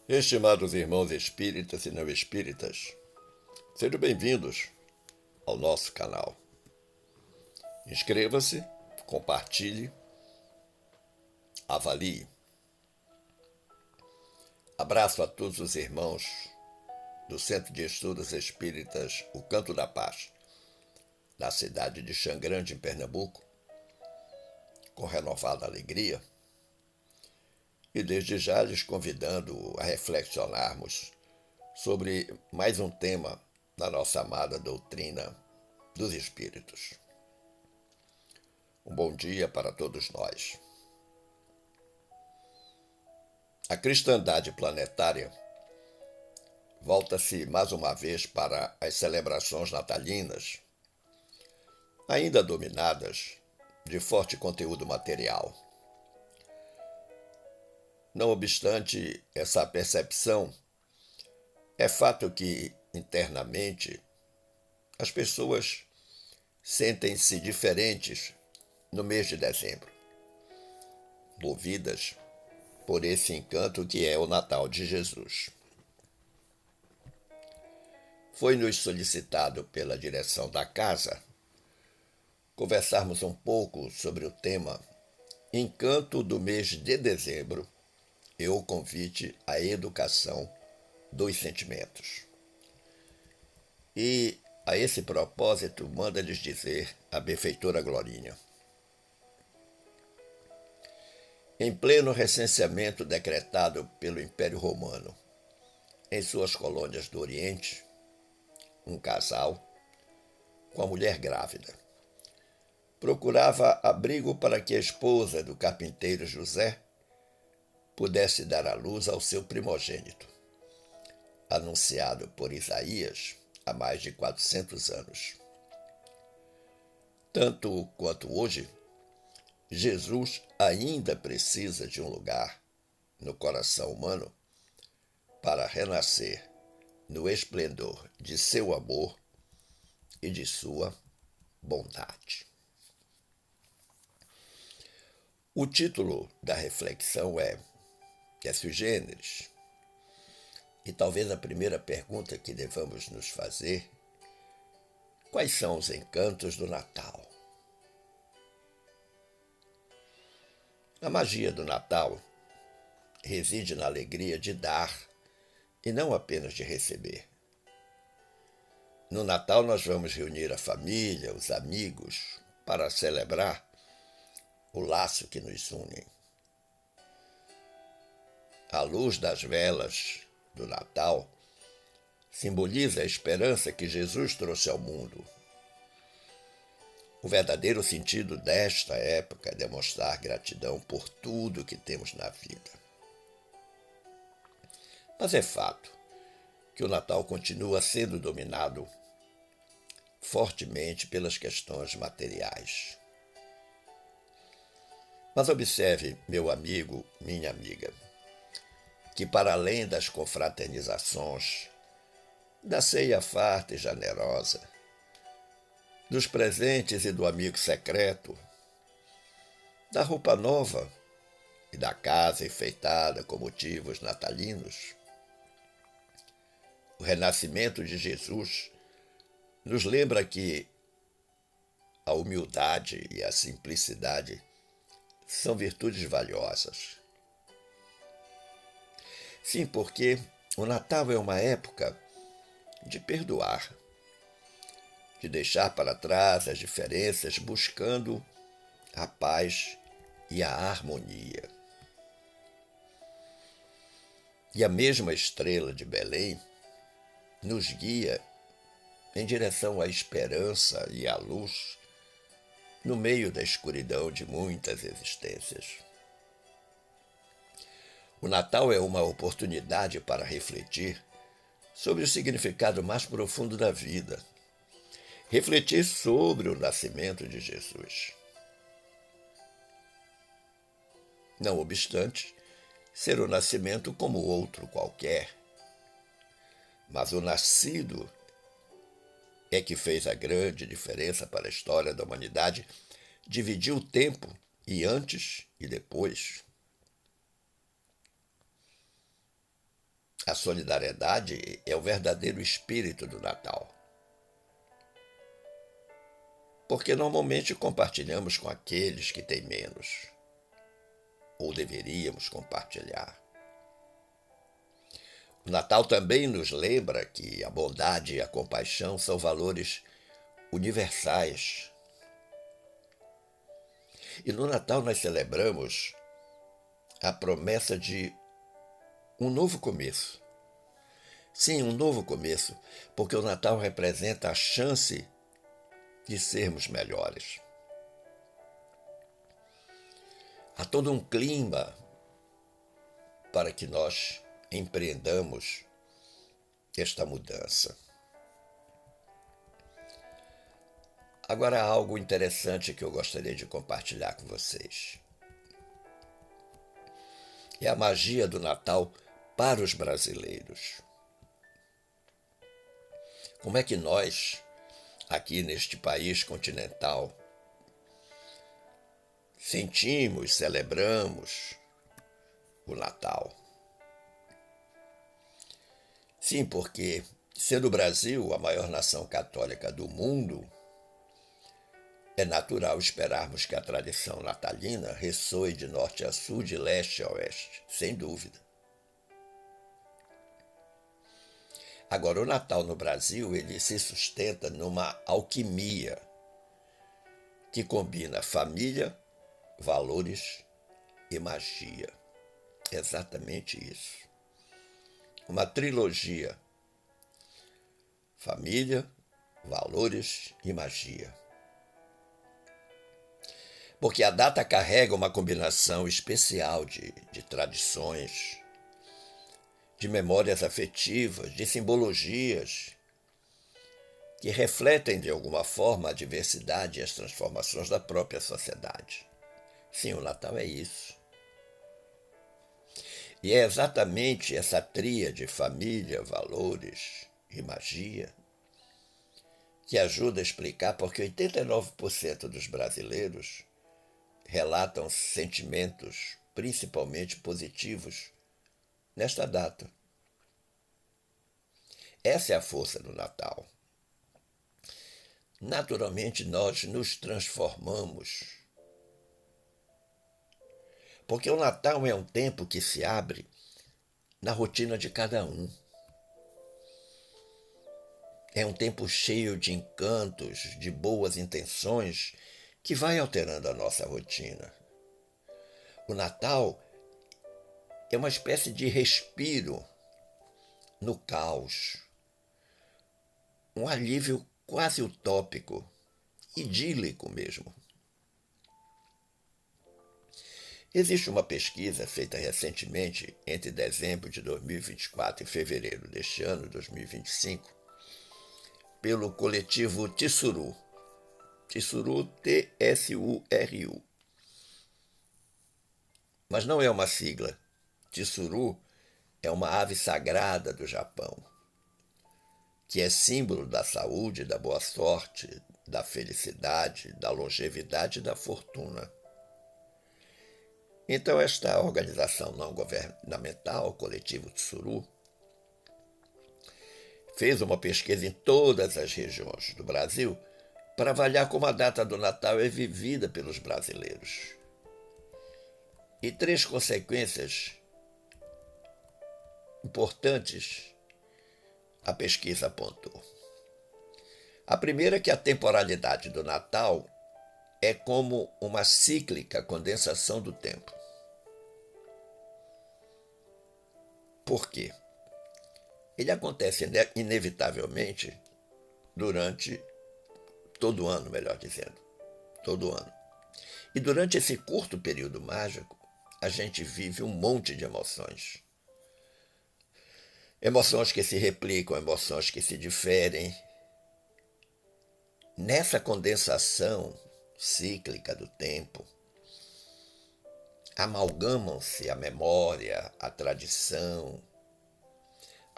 Estimados irmãos espíritas e não espíritas, sejam bem-vindos ao nosso canal. Inscreva-se, compartilhe, avalie. Abraço a todos os irmãos do Centro de Estudos Espíritas O Canto da Paz, na cidade de Xangrande, em Pernambuco, com renovada alegria, e desde já lhes convidando a reflexionarmos sobre mais um tema da nossa amada doutrina dos Espíritos. Um bom dia para todos nós. A cristandade planetária volta-se mais uma vez para as celebrações natalinas, ainda dominadas de forte conteúdo material. Não obstante essa percepção, é fato que, internamente, as pessoas sentem-se diferentes no mês de dezembro, movidas por esse encanto que é o Natal de Jesus. Foi-nos solicitado pela direção da casa conversarmos um pouco sobre o tema Encanto do mês de dezembro e o convite à educação dos sentimentos. E, a esse propósito, manda-lhes dizer a benfeitora Glorinha. Em pleno recenseamento decretado pelo Império Romano em suas colônias do Oriente, um casal, com a mulher grávida, procurava abrigo para que a esposa do carpinteiro José pudesse dar à luz ao seu primogênito, anunciado por Isaías há mais de 400 anos. Tanto quanto hoje, Jesus ainda precisa de um lugar no coração humano para renascer no esplendor de seu amor e de sua bondade. O título da reflexão é sui generis, e talvez a primeira pergunta que devamos nos fazer: quais são os encantos do Natal? A magia do Natal reside na alegria de dar e não apenas de receber. No Natal nós vamos reunir a família, os amigos, para celebrar o laço que nos une. A luz das velas do Natal simboliza a esperança que Jesus trouxe ao mundo. O verdadeiro sentido desta época é demonstrar gratidão por tudo que temos na vida. Mas é fato que o Natal continua sendo dominado fortemente pelas questões materiais. Mas observe, meu amigo, minha amiga, que para além das confraternizações, da ceia farta e generosa, dos presentes e do amigo secreto, da roupa nova e da casa enfeitada com motivos natalinos, o renascimento de Jesus nos lembra que a humildade e a simplicidade são virtudes valiosas. Sim, porque o Natal é uma época de perdoar, de deixar para trás as diferenças, buscando a paz e a harmonia. E a mesma estrela de Belém nos guia em direção à esperança e à luz no meio da escuridão de muitas existências. O Natal é uma oportunidade para refletir sobre o significado mais profundo da vida, refletir sobre o nascimento de Jesus. Não obstante ser o nascimento como outro qualquer, mas o nascido é que fez a grande diferença para a história da humanidade, dividiu o tempo e antes e depois. A solidariedade é o verdadeiro espírito do Natal. Porque normalmente compartilhamos com aqueles que têm menos, ou deveríamos compartilhar. O Natal também nos lembra que a bondade e a compaixão são valores universais. E no Natal nós celebramos a promessa de um novo começo. Sim, um novo começo, porque o Natal representa a chance de sermos melhores. Há todo um clima para que nós empreendamos esta mudança. Agora há algo interessante que eu gostaria de compartilhar com vocês. É a magia do Natal para os brasileiros. Como é que nós, aqui neste país continental, sentimos, celebramos o Natal? Sim, porque, sendo o Brasil a maior nação católica do mundo, é natural esperarmos que a tradição natalina ressoe de norte a sul, de leste a oeste, sem dúvida. Agora, o Natal no Brasil, ele se sustenta numa alquimia que combina família, valores e magia. Exatamente isso. Uma trilogia: família, valores e magia. Porque a data carrega uma combinação especial de tradições, de memórias afetivas, de simbologias que refletem de alguma forma a diversidade e as transformações da própria sociedade. Sim, o Natal é isso. E é exatamente essa tríade, família, valores e magia, que ajuda a explicar porque 89% dos brasileiros relatam sentimentos, principalmente positivos, nesta data. Essa é a força do Natal. Naturalmente, nós nos transformamos. Porque o Natal é um tempo que se abre na rotina de cada um. É um tempo cheio de encantos, de boas intenções, que vai alterando a nossa rotina. O Natal é uma espécie de respiro no caos. Um alívio quase utópico, idílico mesmo. Existe uma pesquisa feita recentemente entre dezembro de 2024 e fevereiro deste ano, 2025, pelo coletivo Tsuru. Tsuru, T-S-U-R-U. Mas não é uma sigla. Tsuru é uma ave sagrada do Japão, que é símbolo da saúde, da boa sorte, da felicidade, da longevidade e da fortuna. Então, esta organização não governamental, o Coletivo Tsuru, fez uma pesquisa em todas as regiões do Brasil para avaliar como a data do Natal é vivida pelos brasileiros. E 3 consequências importantes a pesquisa apontou. A primeira é que a temporalidade do Natal é como uma cíclica condensação do tempo. Por quê? Ele acontece inevitavelmente durante todo o ano, melhor dizendo. Todo ano. E durante esse curto período mágico, a gente vive um monte de emoções. Emoções que se replicam, emoções que se diferem. Nessa condensação cíclica do tempo, amalgamam-se a memória, a tradição,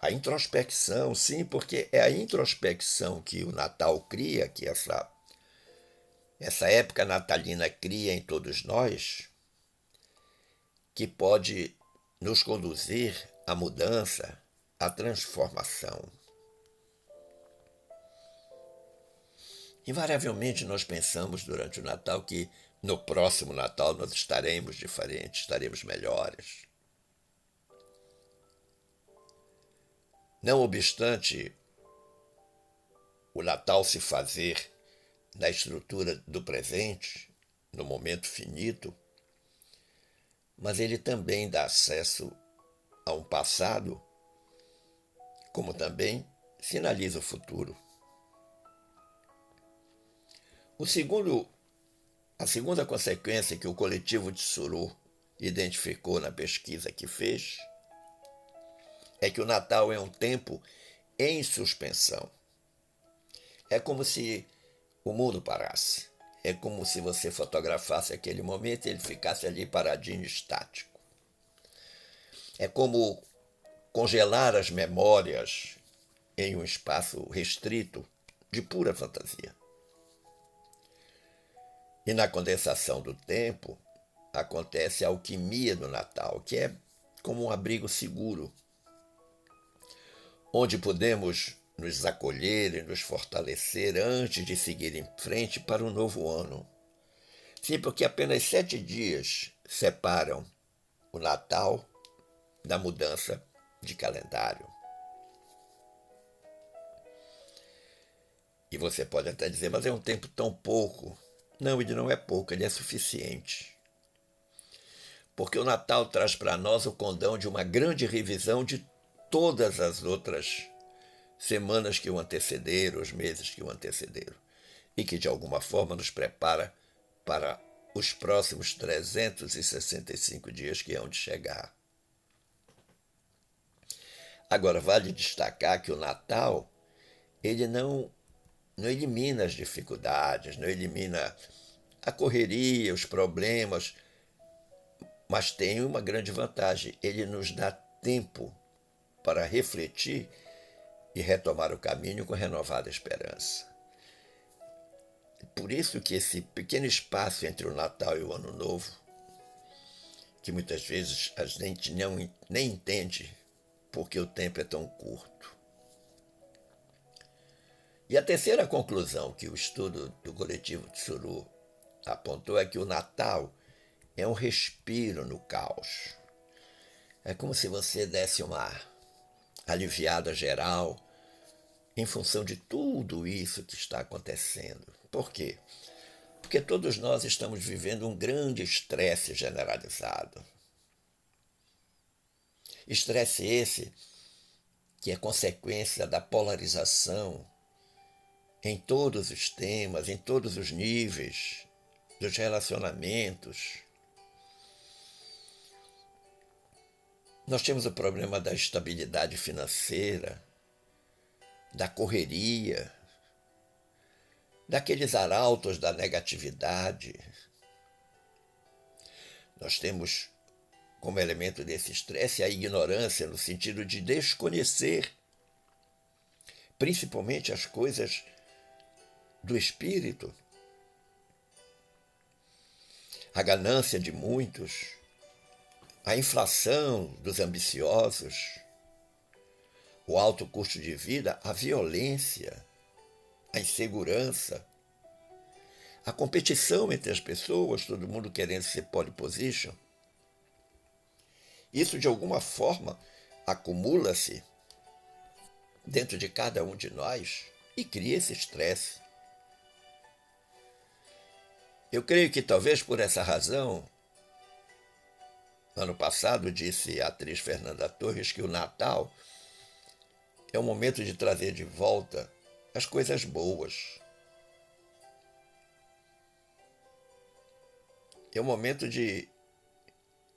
a introspecção, sim, porque é a introspecção que o Natal cria, que essa época natalina cria em todos nós, que pode nos conduzir à mudança, a transformação. Invariavelmente nós pensamos durante o Natal que no próximo Natal nós estaremos diferentes, estaremos melhores. Não obstante o Natal se fazer na estrutura do presente, no momento finito, mas ele também dá acesso a um passado, como também sinaliza o futuro. A segunda consequência que o coletivo Tsuru identificou na pesquisa que fez é que o Natal é um tempo em suspensão. É como se o mundo parasse. É como se você fotografasse aquele momento e ele ficasse ali paradinho, estático. É como congelar as memórias em um espaço restrito de pura fantasia. E na condensação do tempo acontece a alquimia do Natal, que é como um abrigo seguro, onde podemos nos acolher e nos fortalecer antes de seguir em frente para o novo ano. Sim, porque apenas 7 dias separam o Natal da mudança de calendário. E você pode até dizer, mas é um tempo tão pouco. Não, ele não é pouco, ele é suficiente. Porque o Natal traz para nós o condão de uma grande revisão de todas as outras semanas que o antecederam, os meses que o antecederam, e que de alguma forma nos prepara para os próximos 365 dias que hão de chegar. Agora, vale destacar que o Natal, ele não elimina as dificuldades, não elimina a correria, os problemas, mas tem uma grande vantagem, ele nos dá tempo para refletir e retomar o caminho com renovada esperança. Por isso que esse pequeno espaço entre o Natal e o Ano Novo, que muitas vezes a gente nem entende porque o tempo é tão curto. E a terceira conclusão que o estudo do coletivo Tsuru apontou é que o Natal é um respiro no caos. É como se você desse uma aliviada geral em função de tudo isso que está acontecendo. Por quê? Porque todos nós estamos vivendo um grande estresse generalizado. Estresse esse que é consequência da polarização em todos os temas, em todos os níveis dos relacionamentos. Nós temos o problema da estabilidade financeira, da correria, daqueles arautos da negatividade. Nós temos como elemento desse estresse a ignorância, no sentido de desconhecer, principalmente as coisas do espírito. A ganância de muitos, a inflação dos ambiciosos, o alto custo de vida, a violência, a insegurança, a competição entre as pessoas, todo mundo querendo ser pole position. Isso, de alguma forma, acumula-se dentro de cada um de nós e cria esse estresse. Eu creio que talvez por essa razão, ano passado disse a atriz Fernanda Torres que o Natal é um momento de trazer de volta as coisas boas. É um momento de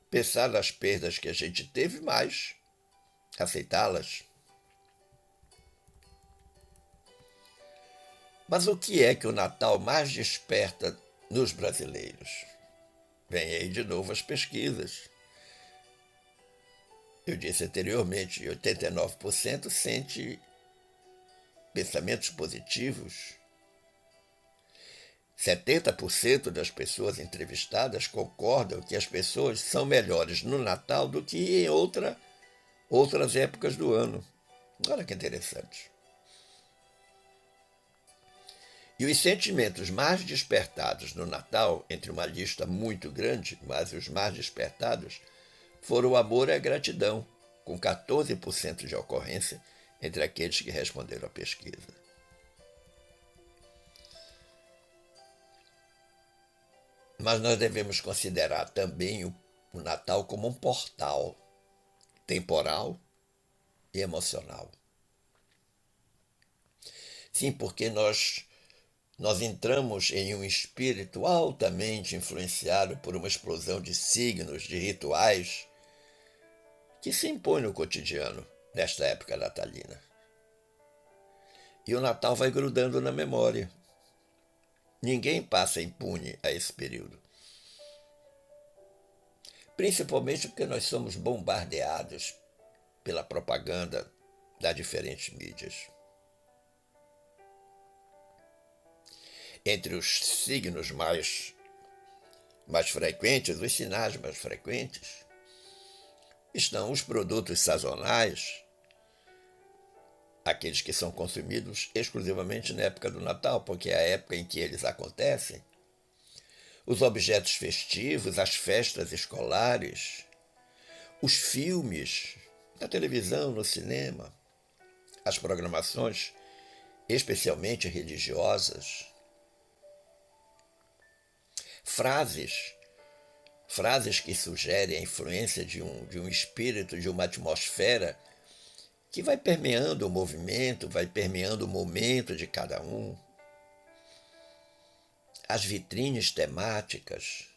pensar nas perdas que a gente teve, mas aceitá-las. Mas o que é que o Natal mais desperta nos brasileiros? Vem aí de novo as pesquisas. Eu disse anteriormente, 89% sente pensamentos positivos. 70% das pessoas entrevistadas concordam que as pessoas são melhores no Natal do que em outras épocas do ano. Olha que interessante. E os sentimentos mais despertados no Natal, entre uma lista muito grande, mas os mais despertados, foram o amor e a gratidão, com 14% de ocorrência entre aqueles que responderam à pesquisa. Mas nós devemos considerar também o Natal como um portal temporal e emocional. Sim, porque nós entramos em um espírito altamente influenciado por uma explosão de signos, de rituais, que se impõe no cotidiano nesta época natalina. E o Natal vai grudando na memória. Ninguém passa impune a esse período. Principalmente porque nós somos bombardeados pela propaganda das diferentes mídias. Entre os signos mais frequentes, os sinais mais frequentes, estão os produtos sazonais, aqueles que são consumidos exclusivamente na época do Natal, porque é a época em que eles acontecem, os objetos festivos, as festas escolares, os filmes, na televisão, no cinema, as programações, especialmente religiosas, frases que sugerem a influência de um espírito, de uma atmosfera que vai permeando o movimento, vai permeando o momento de cada um. As vitrines temáticas,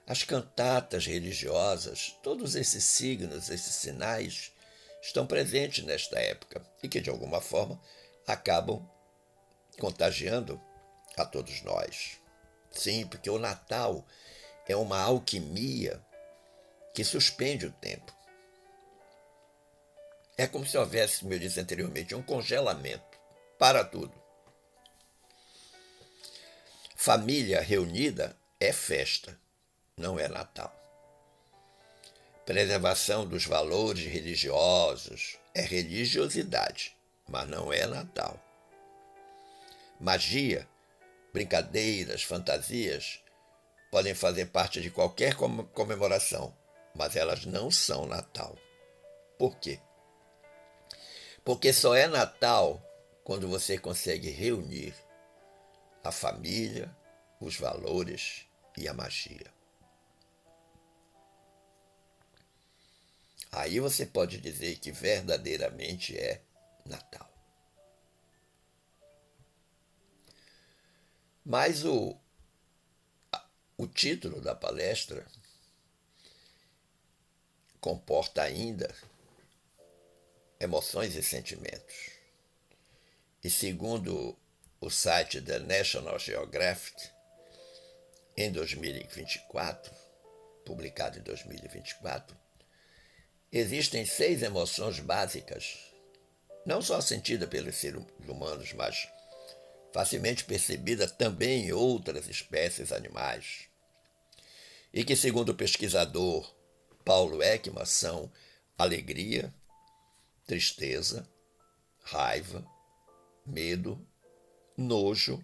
as cantatas religiosas, todos esses signos, esses sinais estão presentes nesta época e que, de alguma forma, acabam contagiando a todos nós. Sim, porque o Natal é uma alquimia que suspende o tempo. É como se houvesse, como eu disse anteriormente, um congelamento para tudo. Família reunida é festa, não é Natal. Preservação dos valores religiosos é religiosidade, mas não é Natal. Magia, brincadeiras, fantasias podem fazer parte de qualquer comemoração, mas elas não são Natal. Por quê? Porque só é Natal quando você consegue reunir a família, os valores e a magia. Aí você pode dizer que verdadeiramente é Natal. Mas o título da palestra comporta ainda emoções e sentimentos. E segundo o site da National Geographic, em 2024, publicado em 2024, existem 6 emoções básicas, não só sentidas pelos seres humanos, mas facilmente percebida também em outras espécies animais, e que, segundo o pesquisador Paulo Ekman, são alegria, tristeza, raiva, medo, nojo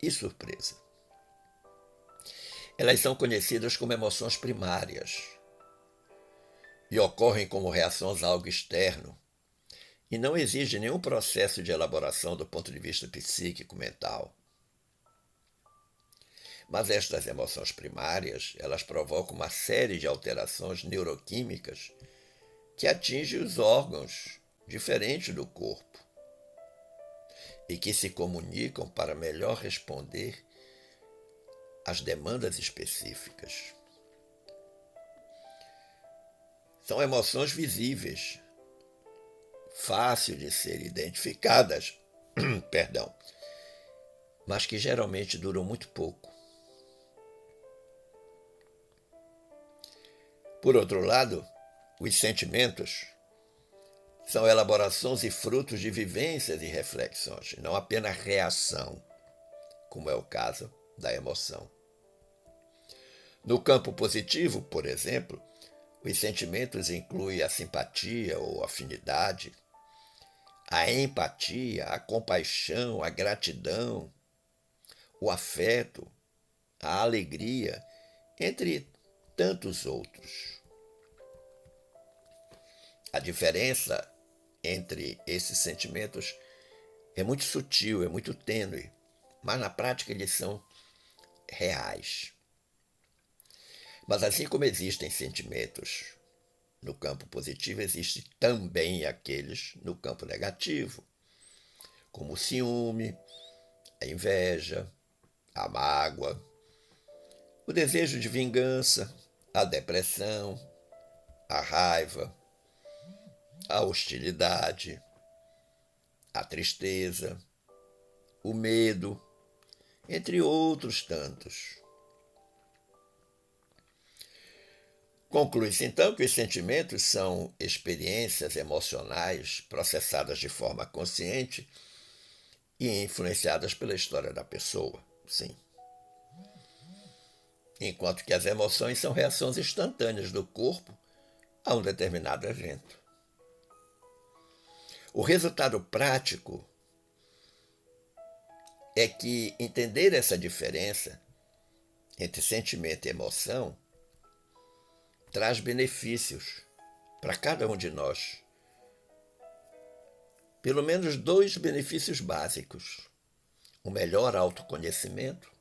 e surpresa. Elas são conhecidas como emoções primárias e ocorrem como reações a algo externo e não exigem nenhum processo de elaboração do ponto de vista psíquico mental. Mas estas emoções primárias, elas provocam uma série de alterações neuroquímicas que atingem os órgãos diferentes do corpo e que se comunicam para melhor responder às demandas específicas. São emoções visíveis, fácil de serem identificadas, mas que geralmente duram muito pouco. Por outro lado, os sentimentos são elaborações e frutos de vivências e reflexões, não apenas reação, como é o caso da emoção. No campo positivo, por exemplo, os sentimentos incluem a simpatia ou afinidade, a empatia, a compaixão, a gratidão, o afeto, a alegria, entre tantos outros. A diferença entre esses sentimentos é muito sutil, é muito tênue, mas na prática eles são reais. Mas assim como existem sentimentos no campo positivo, existem também aqueles no campo negativo, como o ciúme, a inveja, a mágoa, o desejo de vingança, a depressão, a raiva, a hostilidade, a tristeza, o medo, entre outros tantos. Conclui-se então que os sentimentos são experiências emocionais processadas de forma consciente e influenciadas pela história da pessoa, sim. Enquanto que as emoções são reações instantâneas do corpo a um determinado evento. O resultado prático é que entender essa diferença entre sentimento e emoção traz benefícios para cada um de nós. Pelo menos 2 benefícios básicos: um melhor autoconhecimento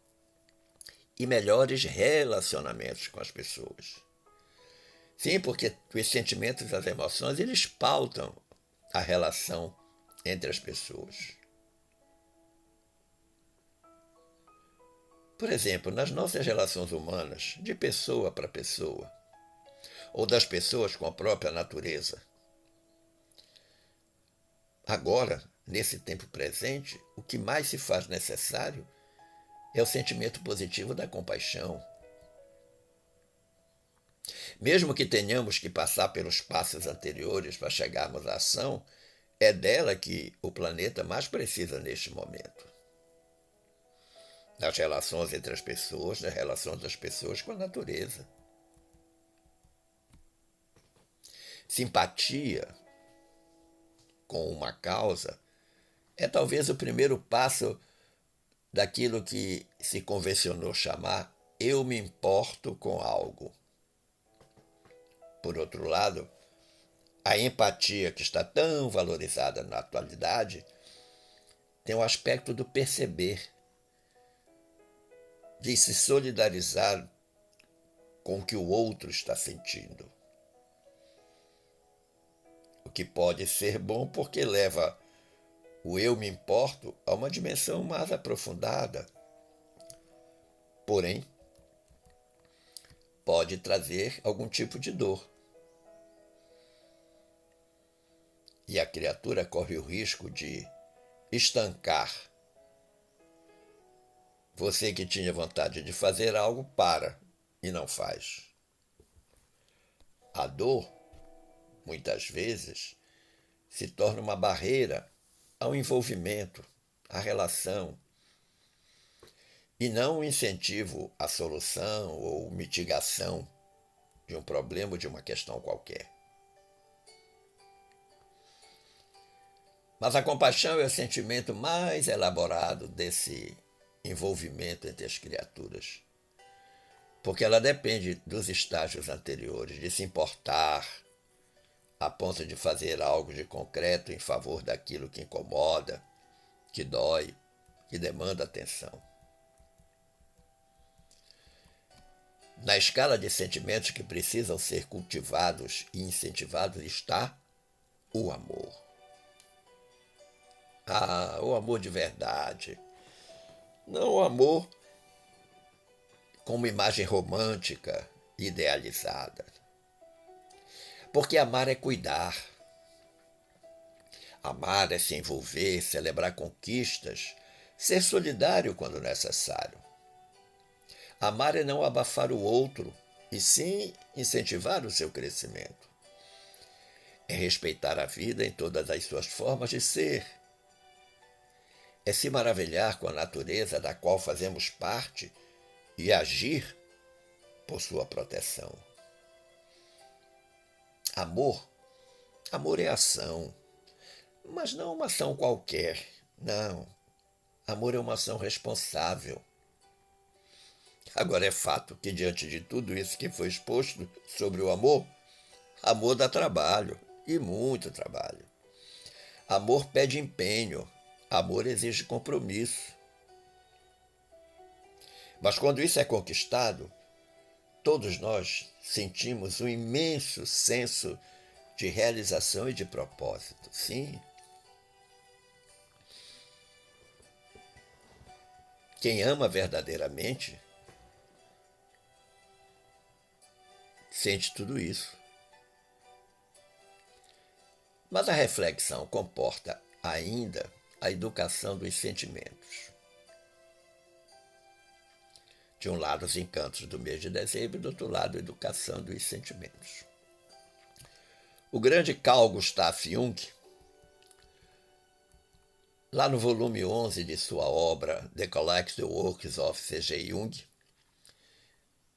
e melhores relacionamentos com as pessoas. Sim, porque os sentimentos e as emoções, eles pautam a relação entre as pessoas. Por exemplo, nas nossas relações humanas, de pessoa para pessoa, ou das pessoas com a própria natureza. Agora, nesse tempo presente, o que mais se faz necessário é o sentimento positivo da compaixão. Mesmo que tenhamos que passar pelos passos anteriores para chegarmos à ação, é dela que o planeta mais precisa neste momento. Nas relações entre as pessoas, nas relações das pessoas com a natureza. Simpatia com uma causa é talvez o primeiro passo daquilo que se convencionou chamar eu me importo com algo. Por outro lado, a empatia, que está tão valorizada na atualidade, tem o aspecto do perceber, de se solidarizar com o que o outro está sentindo. O que pode ser bom porque leva o eu me importo a uma dimensão mais aprofundada. Porém, pode trazer algum tipo de dor. E a criatura corre o risco de estancar. Você que tinha vontade de fazer algo, para e não faz. A dor, muitas vezes, se torna uma barreira ao envolvimento, à relação, e não um incentivo à solução ou mitigação de um problema ou de uma questão qualquer. Mas a compaixão é o sentimento mais elaborado desse envolvimento entre as criaturas, porque ela depende dos estágios anteriores, de se importar a ponto de fazer algo de concreto em favor daquilo que incomoda, que dói, que demanda atenção. Na escala de sentimentos que precisam ser cultivados e incentivados está o amor. Ah, o amor de verdade. Não o amor com uma imagem romântica, idealizada. Porque amar é cuidar. Amar é se envolver, celebrar conquistas, ser solidário quando necessário. Amar é não abafar o outro, e sim incentivar o seu crescimento. É respeitar a vida em todas as suas formas de ser. É se maravilhar com a natureza da qual fazemos parte e agir por sua proteção. Amor é ação. Mas não uma ação qualquer, não. Amor é uma ação responsável. Agora é fato que, diante de tudo isso que foi exposto sobre o amor, amor dá trabalho, e muito trabalho. Amor pede empenho, amor exige compromisso. Mas quando isso é conquistado, todos nós sentimos um imenso senso de realização e de propósito. Sim. Quem ama verdadeiramente sente tudo isso. Mas a reflexão comporta ainda a educação dos sentimentos. De um lado, os encantos do mês de dezembro, e do outro lado, a educação dos sentimentos. O grande Carl Gustav Jung, lá no volume 11 de sua obra The Collected Works of C.G. Jung,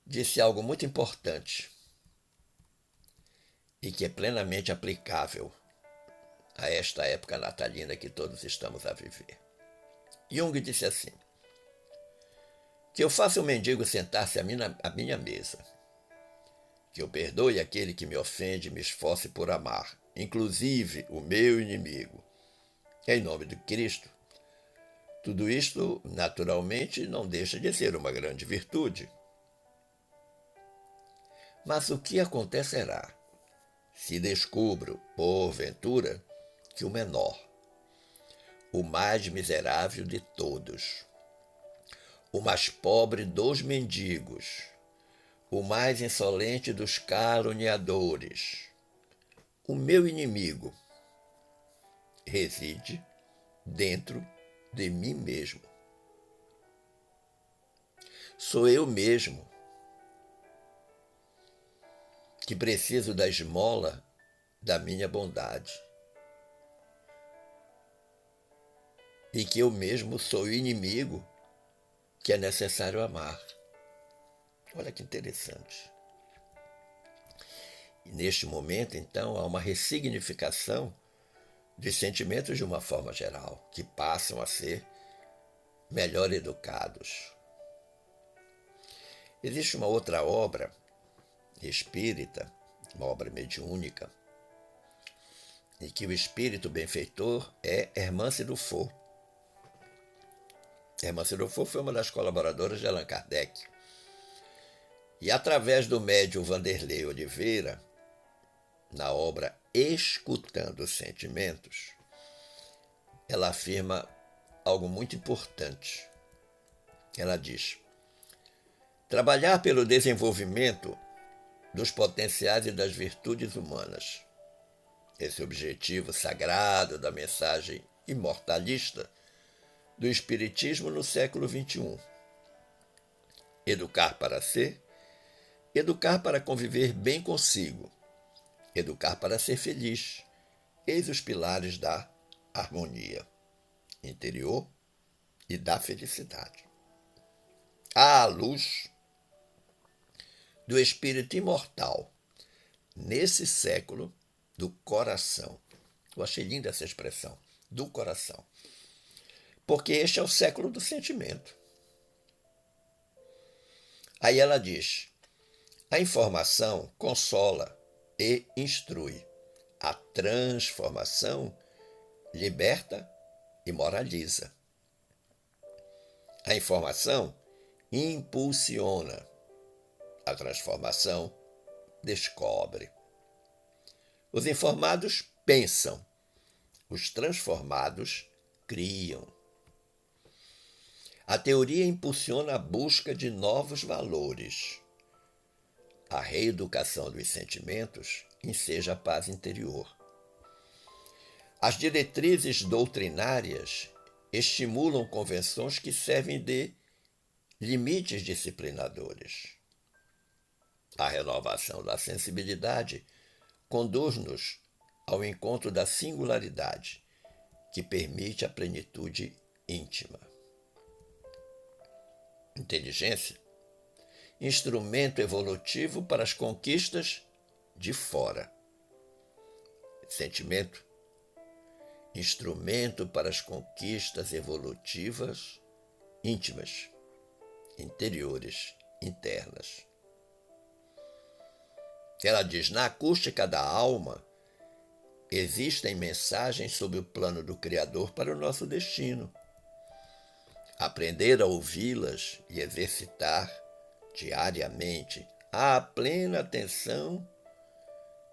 disse algo muito importante e que é plenamente aplicável a esta época natalina que todos estamos a viver. Jung disse assim: que eu faça o mendigo sentar-se à minha mesa, que eu perdoe aquele que me ofende e me esforce por amar, inclusive o meu inimigo, em nome de Cristo. Tudo isto, naturalmente, não deixa de ser uma grande virtude. Mas o que acontecerá se descubro, porventura, que o menor, o mais miserável de todos, o mais pobre dos mendigos, o mais insolente dos caluniadores, o meu inimigo, reside dentro de mim mesmo? Sou eu mesmo que preciso da esmola da minha bondade e que eu mesmo sou o inimigo que é necessário amar. Olha que interessante. E neste momento, então, há uma ressignificação de sentimentos de uma forma geral, que passam a ser melhor educados. Existe uma outra obra espírita, uma obra mediúnica, em que o espírito benfeitor é Hermance Dufour. Hermance Dufour foi uma das colaboradoras de Allan Kardec. E através do médium Vanderlei Oliveira, na obra Escutando os Sentimentos, ela afirma algo muito importante. Ela diz: trabalhar pelo desenvolvimento dos potenciais e das virtudes humanas. Esse objetivo sagrado da mensagem imortalista do Espiritismo no século XXI. Educar para ser, educar para conviver bem consigo, educar para ser feliz. Eis os pilares da harmonia interior e da felicidade. À luz do espírito imortal, nesse século do coração. Eu achei linda essa expressão, do coração. Porque este é o século do sentimento. Aí ela diz: a informação consola e instrui. A transformação liberta e moraliza. A informação impulsiona. A transformação descobre. Os informados pensam. Os transformados criam. A teoria impulsiona a busca de novos valores. A reeducação dos sentimentos enseja a paz interior. As diretrizes doutrinárias estimulam convenções que servem de limites disciplinadores. A renovação da sensibilidade conduz-nos ao encontro da singularidade, que permite a plenitude íntima. Inteligência, instrumento evolutivo para as conquistas de fora. Sentimento, instrumento para as conquistas evolutivas íntimas, interiores, internas. Ela diz: na acústica da alma existem mensagens sobre o plano do Criador para o nosso destino. Aprender a ouvi-las e exercitar diariamente a plena atenção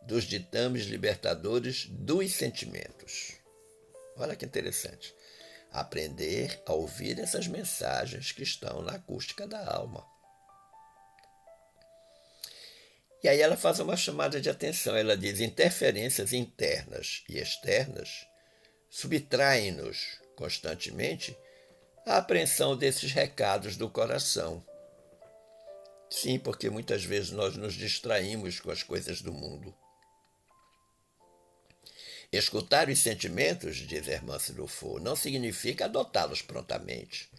dos ditames libertadores dos sentimentos. Olha que interessante. Aprender a ouvir essas mensagens que estão na acústica da alma. E aí ela faz uma chamada de atenção. Ela diz: interferências internas e externas subtraem-nos constantemente a apreensão desses recados do coração. Sim, porque muitas vezes nós nos distraímos com as coisas do mundo. Escutar os sentimentos, diz Hermance Dufour, não significa adotá-los prontamente,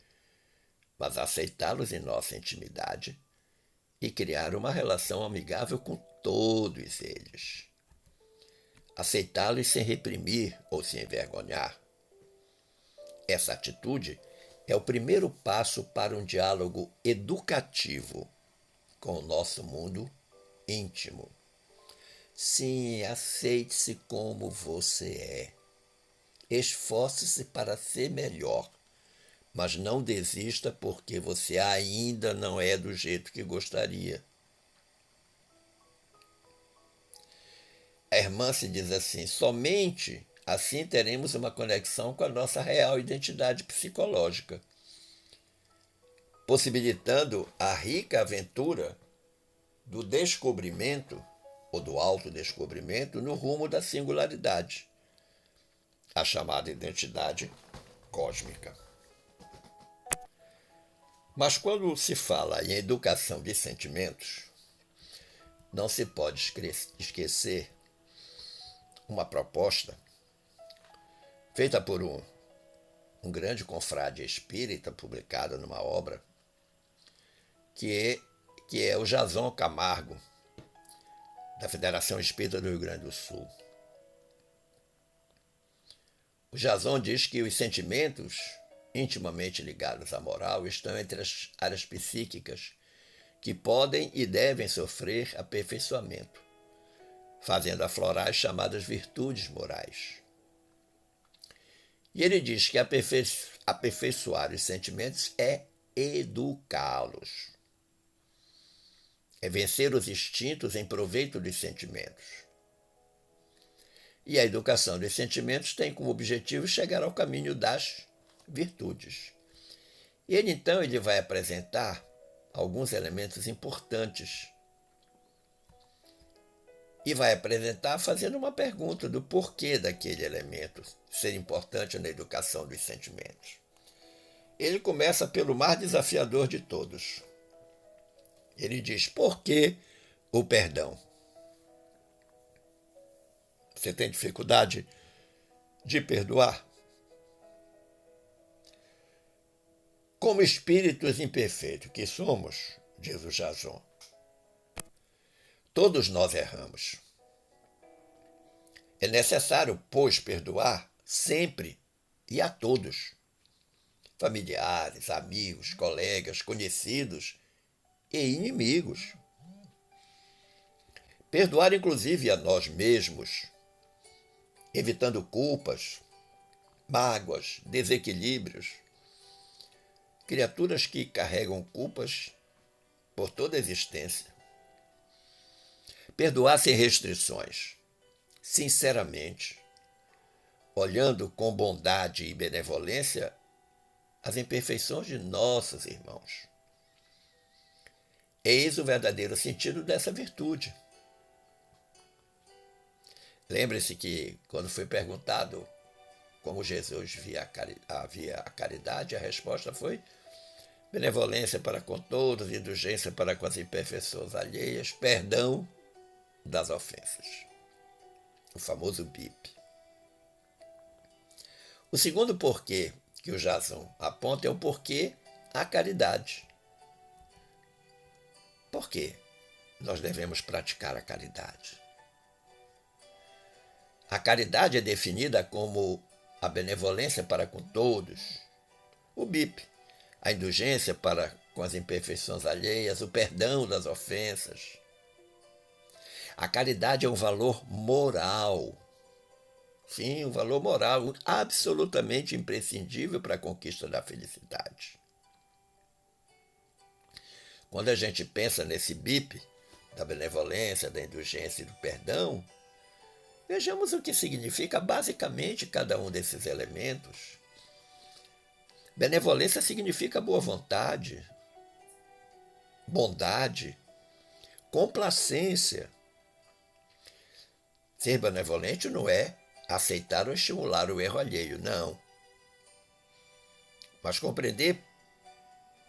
mas aceitá-los em nossa intimidade e criar uma relação amigável com todos eles. Aceitá-los sem reprimir ou se envergonhar. Essa atitude é o primeiro passo para um diálogo educativo com o nosso mundo íntimo. Sim, aceite-se como você é. Esforce-se para ser melhor, mas não desista porque você ainda não é do jeito que gostaria. A irmã se diz assim: somente assim teremos uma conexão com a nossa real identidade psicológica, possibilitando a rica aventura do descobrimento ou do autodescobrimento no rumo da singularidade, a chamada identidade cósmica. Mas quando se fala em educação de sentimentos, não se pode esquecer uma proposta feita por um grande confrade espírita, publicada numa obra, que é o Jason Camargo, da Federação Espírita do Rio Grande do Sul. O Jason diz que os sentimentos intimamente ligados à moral estão entre as áreas psíquicas que podem e devem sofrer aperfeiçoamento, fazendo aflorar as chamadas virtudes morais. E ele diz que aperfeiçoar os sentimentos é educá-los. É vencer os instintos em proveito dos sentimentos. E a educação dos sentimentos tem como objetivo chegar ao caminho das virtudes. E ele vai apresentar alguns elementos importantes. E vai apresentar fazendo uma pergunta do porquê daquele elemento ser importante na educação dos sentimentos. Ele começa pelo mais desafiador de todos. Ele diz: por que o perdão? Você tem dificuldade de perdoar? Como espíritos imperfeitos que somos, diz o Jason, todos nós erramos. É necessário, pois, perdoar sempre e a todos. Familiares, amigos, colegas, conhecidos e inimigos. Perdoar, inclusive, a nós mesmos, evitando culpas, mágoas, desequilíbrios. Criaturas que carregam culpas por toda a existência. Perdoar sem restrições, sinceramente, olhando com bondade e benevolência as imperfeições de nossos irmãos. Eis o verdadeiro sentido dessa virtude. Lembre-se que, quando foi perguntado como Jesus via a caridade, a resposta foi benevolência para com todos, indulgência para com as imperfeições alheias, perdão das ofensas. O famoso BIP. O segundo porquê que o Jason aponta é o porquê a caridade. Por que nós devemos praticar a caridade? A caridade é definida como a benevolência para com todos, o BIP, a indulgência para com as imperfeições alheias, o perdão das ofensas. A caridade é um valor moral. Sim, um valor moral absolutamente imprescindível para a conquista da felicidade. Quando a gente pensa nesse BIP, da benevolência, da indulgência e do perdão, vejamos o que significa basicamente cada um desses elementos. Benevolência significa boa vontade, bondade, complacência. Ser benevolente não é aceitar ou estimular o erro alheio, não. Mas compreender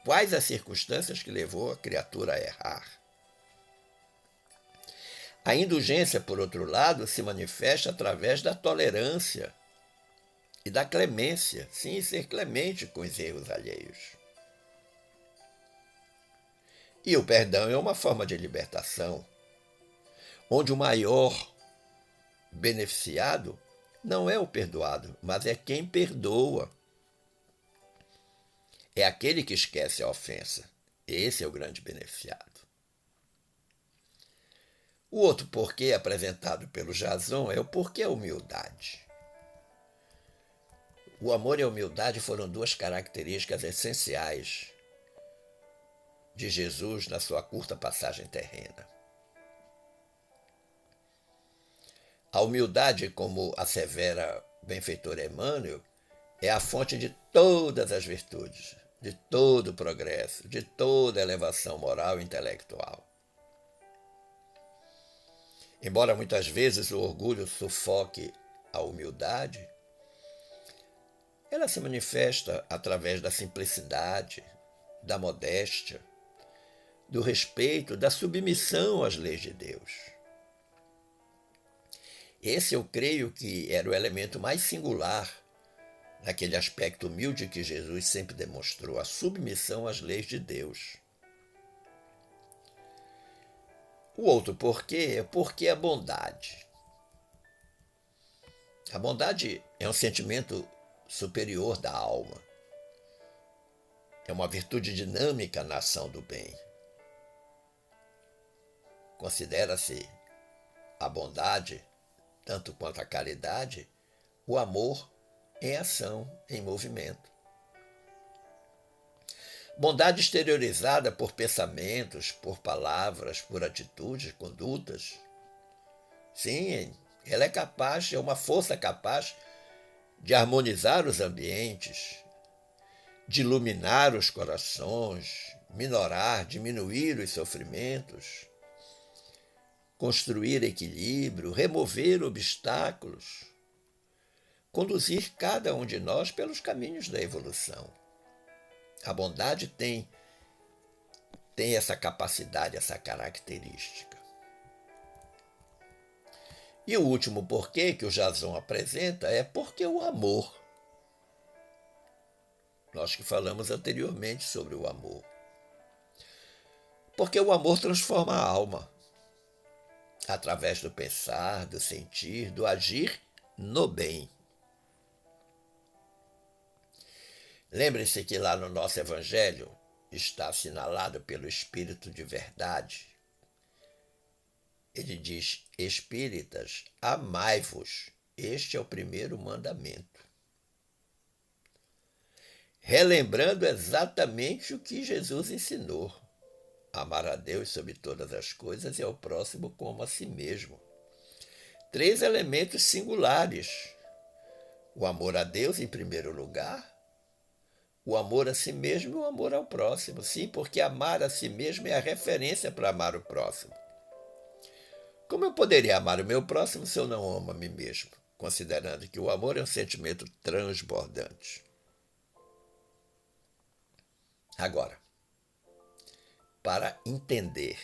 quais as circunstâncias que levou a criatura a errar. A indulgência, por outro lado, se manifesta através da tolerância e da clemência, sim, ser clemente com os erros alheios. E o perdão é uma forma de libertação, onde o maior beneficiado não é o perdoado, mas é quem perdoa. É aquele que esquece a ofensa. Esse é o grande beneficiado. O outro porquê apresentado pelo Jason é o porquê a humildade. O amor e a humildade foram duas características essenciais de Jesus na sua curta passagem terrena. A humildade, como assevera o benfeitor Emmanuel, é a fonte de todas as virtudes, de todo o progresso, de toda a elevação moral e intelectual. Embora muitas vezes o orgulho sufoque a humildade, ela se manifesta através da simplicidade, da modéstia, do respeito, da submissão às leis de Deus. Esse eu creio que era o elemento mais singular naquele aspecto humilde que Jesus sempre demonstrou, a submissão às leis de Deus. O outro porquê é porque a bondade. A bondade é um sentimento superior da alma. É uma virtude dinâmica na ação do bem. Considera-se a bondade, tanto quanto a caridade, o amor em ação, em movimento. Bondade exteriorizada por pensamentos, por palavras, por atitudes, condutas. Sim, ela é uma força capaz de harmonizar os ambientes, de iluminar os corações, minorar, diminuir os sofrimentos, construir equilíbrio, remover obstáculos, conduzir cada um de nós pelos caminhos da evolução. A bondade tem essa capacidade, essa característica. E o último porquê que o Jason apresenta é porque o amor. Nós que falamos anteriormente sobre o amor. Porque o amor transforma a alma, através do pensar, do sentir, do agir no bem. Lembre-se que lá no nosso Evangelho está assinalado pelo Espírito de verdade. Ele diz: Espíritas, amai-vos. Este é o primeiro mandamento. Relembrando exatamente o que Jesus ensinou. Amar a Deus sobre todas as coisas e ao próximo como a si mesmo. 3 elementos singulares. O amor a Deus em primeiro lugar, o amor a si mesmo e o amor ao próximo. Sim, porque amar a si mesmo é a referência para amar o próximo. Como eu poderia amar o meu próximo se eu não amo a mim mesmo? Considerando que o amor é um sentimento transbordante. Agora, para entender,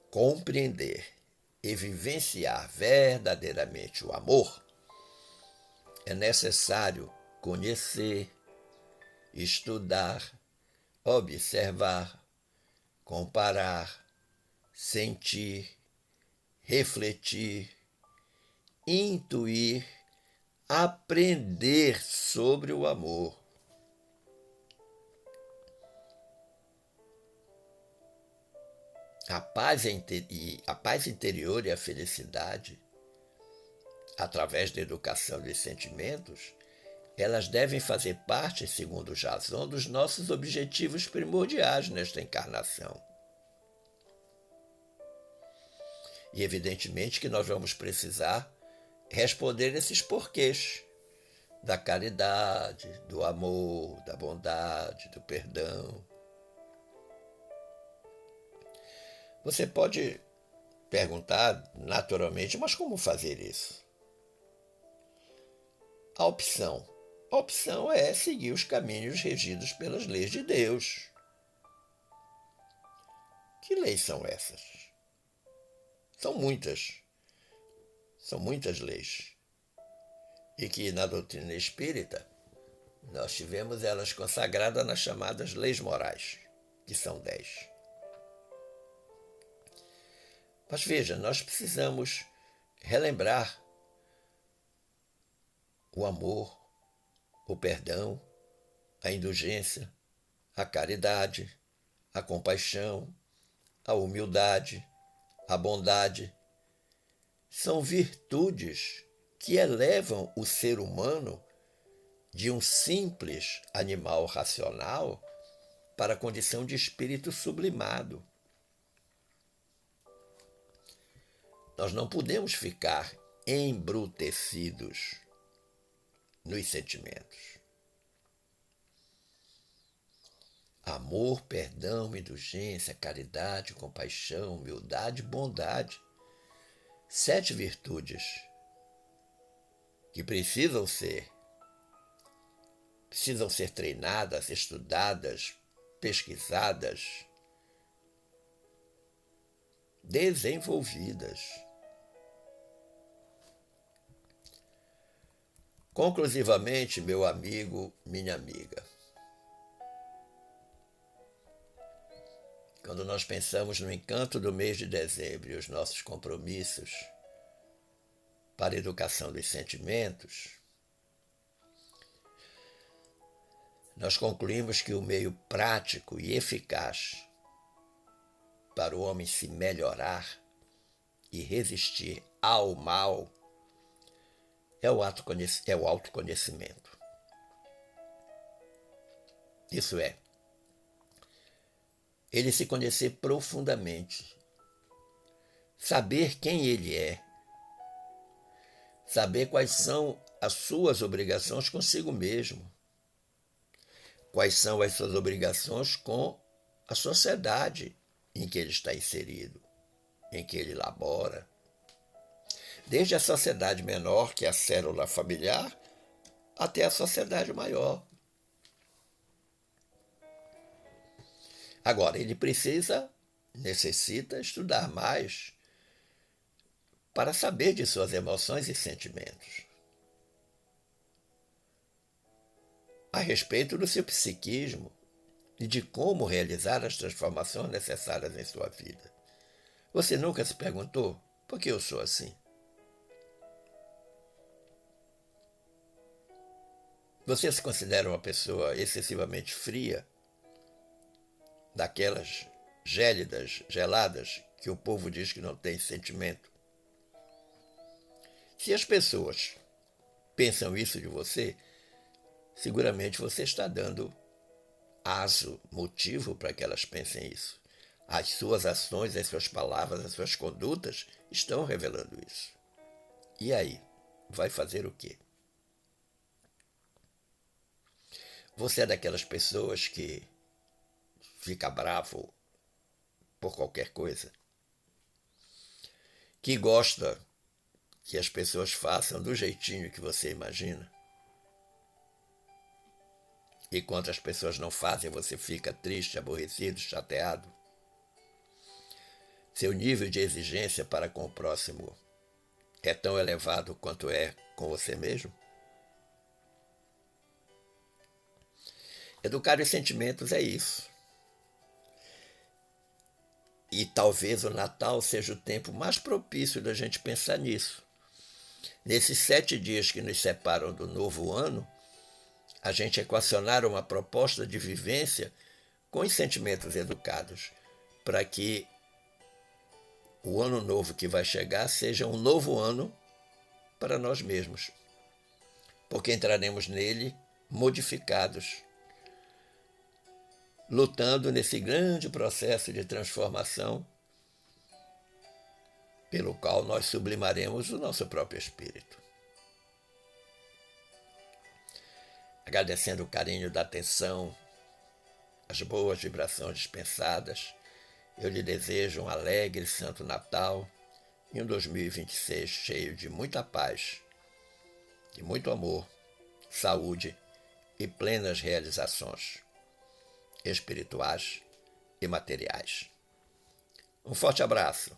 compreender e vivenciar verdadeiramente o amor, é necessário conhecer, estudar, observar, comparar, sentir, refletir, intuir, aprender sobre o amor. A paz interior e a felicidade, através da educação dos sentimentos, elas devem fazer parte, segundo Jason, dos nossos objetivos primordiais nesta encarnação. E evidentemente que nós vamos precisar responder esses porquês da caridade, do amor, da bondade, do perdão. Você pode perguntar naturalmente, mas como fazer isso? A opção é seguir os caminhos regidos pelas leis de Deus. Que leis são essas? São muitas leis. E que na doutrina espírita nós tivemos elas consagradas nas chamadas leis morais, que são 10. Mas veja, nós precisamos relembrar o amor, o perdão, a indulgência, a caridade, a compaixão, a humildade, a bondade. São virtudes que elevam o ser humano de um simples animal racional para a condição de espírito sublimado. Nós não podemos ficar embrutecidos nos sentimentos. Amor, perdão, indulgência, caridade, compaixão, humildade, bondade. 7 virtudes que precisam ser treinadas, estudadas, pesquisadas, desenvolvidas. Conclusivamente, meu amigo, minha amiga, quando nós pensamos no encanto do mês de dezembro e os nossos compromissos para a educação dos sentimentos, nós concluímos que o meio prático e eficaz para o homem se melhorar e resistir ao mal é o autoconhecimento. Isso é, ele se conhecer profundamente, saber quem ele é, saber quais são as suas obrigações consigo mesmo, quais são as suas obrigações com a sociedade em que ele está inserido, em que ele labora. Desde a sociedade menor, que é a célula familiar, até a sociedade maior. Agora, ele necessita estudar mais para saber de suas emoções e sentimentos, a respeito do seu psiquismo e de como realizar as transformações necessárias em sua vida. Você nunca se perguntou por que eu sou assim? Você se considera uma pessoa excessivamente fria, daquelas gélidas, geladas, que o povo diz que não tem sentimento? Se as pessoas pensam isso de você, seguramente você está dando motivo para que elas pensem isso. As suas ações, as suas palavras, as suas condutas estão revelando isso. E aí, vai fazer o quê? Você é daquelas pessoas que fica bravo por qualquer coisa? Que gosta que as pessoas façam do jeitinho que você imagina? E quando as pessoas não fazem, você fica triste, aborrecido, chateado? Seu nível de exigência para com o próximo é tão elevado quanto é com você mesmo? Educar os sentimentos é isso. E talvez o Natal seja o tempo mais propício da gente pensar nisso. Nesses 7 dias que nos separam do novo ano, a gente equacionar uma proposta de vivência com os sentimentos educados, para que o ano novo que vai chegar seja um novo ano para nós mesmos, porque entraremos nele modificados, lutando nesse grande processo de transformação pelo qual nós sublimaremos o nosso próprio espírito. Agradecendo o carinho da atenção, as boas vibrações dispensadas, eu lhe desejo um alegre Santo Natal e um 2026 cheio de muita paz, de muito amor, saúde e plenas realizações espirituais e materiais. Um forte abraço.